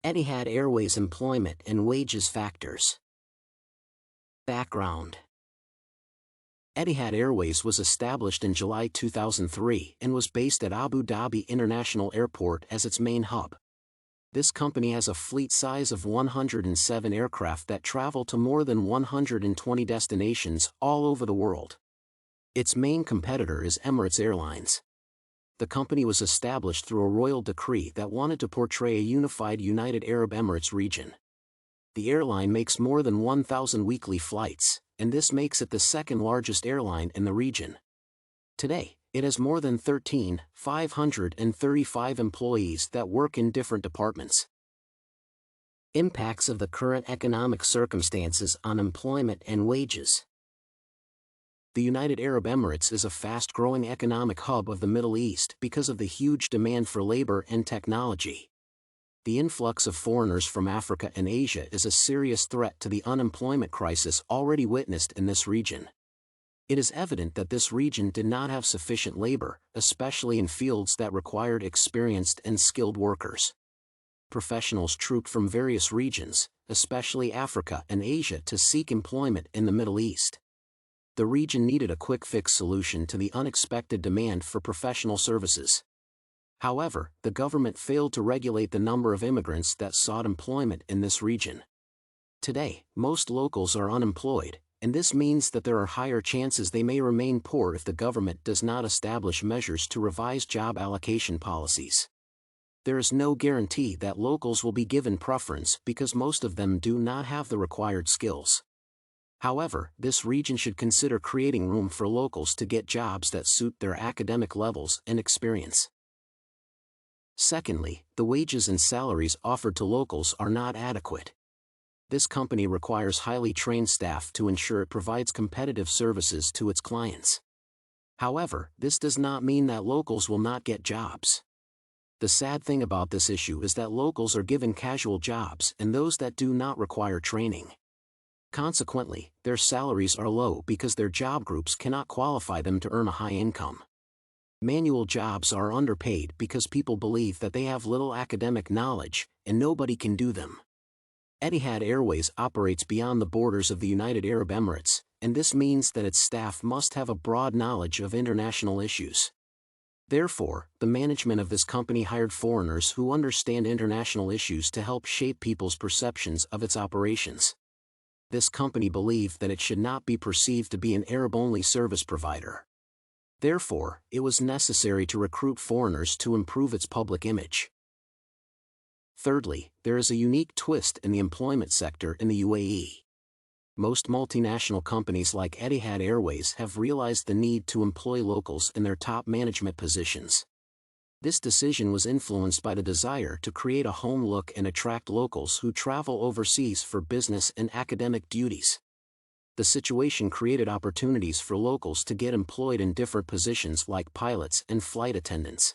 Etihad Airways employment and wages factors. Background. Etihad Airways was established in July 2003 and was based at Abu Dhabi International Airport as its main hub. This company has a fleet size of 107 aircraft that travel to more than 120 destinations all over the world. Its main competitor is Emirates Airlines. The company was established through a royal decree that wanted to portray a unified United Arab Emirates region. The airline makes more than 1,000 weekly flights, and this makes it the second largest airline in the region. Today, it has more than 13,535 employees that work in different departments. Impacts of the current economic circumstances on employment and wages. The United Arab Emirates is a fast-growing economic hub of the Middle East because of the huge demand for labor and technology. The influx of foreigners from Africa and Asia is a serious threat to the unemployment crisis already witnessed in this region. It is evident that this region did not have sufficient labor, especially in fields that required experienced and skilled workers. Professionals trooped from various regions, especially Africa and Asia, to seek employment in the Middle East. The region needed a quick-fix solution to the unexpected demand for professional services. However, the government failed to regulate the number of immigrants that sought employment in this region. Today, most locals are unemployed, and this means that there are higher chances they may remain poor if the government does not establish measures to revise job allocation policies. There is no guarantee that locals will be given preference because most of them do not have the required skills. However, this region should consider creating room for locals to get jobs that suit their academic levels and experience. Secondly, the wages and salaries offered to locals are not adequate. This company requires highly trained staff to ensure it provides competitive services to its clients. However, this does not mean that locals will not get jobs. The sad thing about this issue is that locals are given casual jobs and those that do not require training. Consequently, their salaries are low because their job groups cannot qualify them to earn a high income. Manual jobs are underpaid because people believe that they have little academic knowledge, and nobody can do them. Etihad Airways operates beyond the borders of the United Arab Emirates, and this means that its staff must have a broad knowledge of international issues. Therefore, the management of this company hired foreigners who understand international issues to help shape people's perceptions of its operations. This company believed that it should not be perceived to be an Arab-only service provider. Therefore, it was necessary to recruit foreigners to improve its public image. Thirdly, there is a unique twist in the employment sector in the UAE. Most multinational companies like Etihad Airways have realized the need to employ locals in their top management positions. This decision was influenced by the desire to create a home look and attract locals who travel overseas for business and academic duties. The situation created opportunities for locals to get employed in different positions like pilots and flight attendants.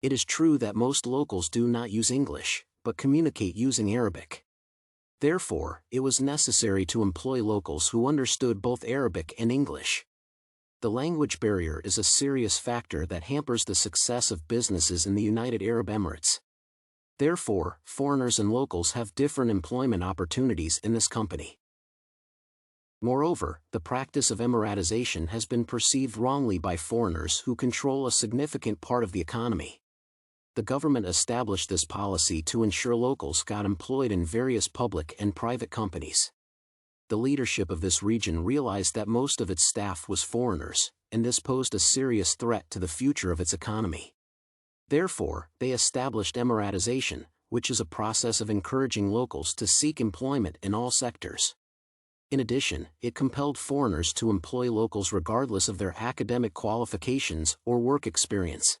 It is true that most locals do not use English, but communicate using Arabic. Therefore, it was necessary to employ locals who understood both Arabic and English. The language barrier is a serious factor that hampers the success of businesses in the United Arab Emirates. Therefore, foreigners and locals have different employment opportunities in this company. Moreover, the practice of Emiratization has been perceived wrongly by foreigners who control a significant part of the economy. The government established this policy to ensure locals got employed in various public and private companies. The leadership of this region realized that most of its staff was foreigners, and this posed a serious threat to the future of its economy. Therefore, they established Emiratization, which is a process of encouraging locals to seek employment in all sectors. In addition, it compelled foreigners to employ locals regardless of their academic qualifications or work experience.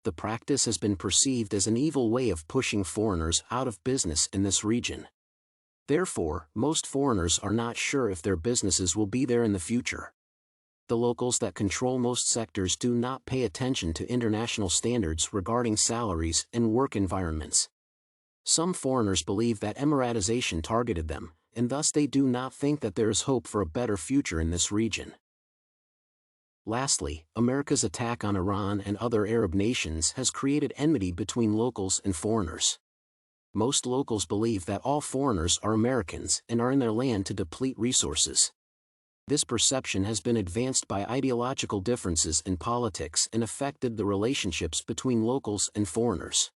The practice has been perceived as an evil way of pushing foreigners out of business in this region. Therefore, most foreigners are not sure if their businesses will be there in the future. The locals that control most sectors do not pay attention to international standards regarding salaries and work environments. Some foreigners believe that Emiratization targeted them, and thus they do not think that there is hope for a better future in this region. Lastly, America's attack on Iran and other Arab nations has created enmity between locals and foreigners. Most locals believe that all foreigners are Americans and are in their land to deplete resources. This perception has been advanced by ideological differences in politics and affected the relationships between locals and foreigners.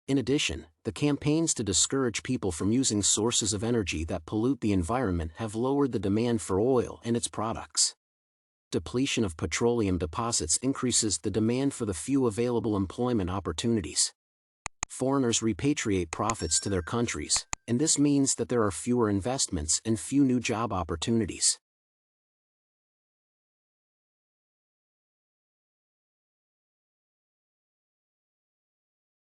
In addition, the campaigns to discourage people from using sources of energy that pollute the environment have lowered the demand for oil and its products. Depletion of petroleum deposits increases the demand for the few available employment opportunities. Foreigners repatriate profits to their countries, and this means that there are fewer investments and few new job opportunities.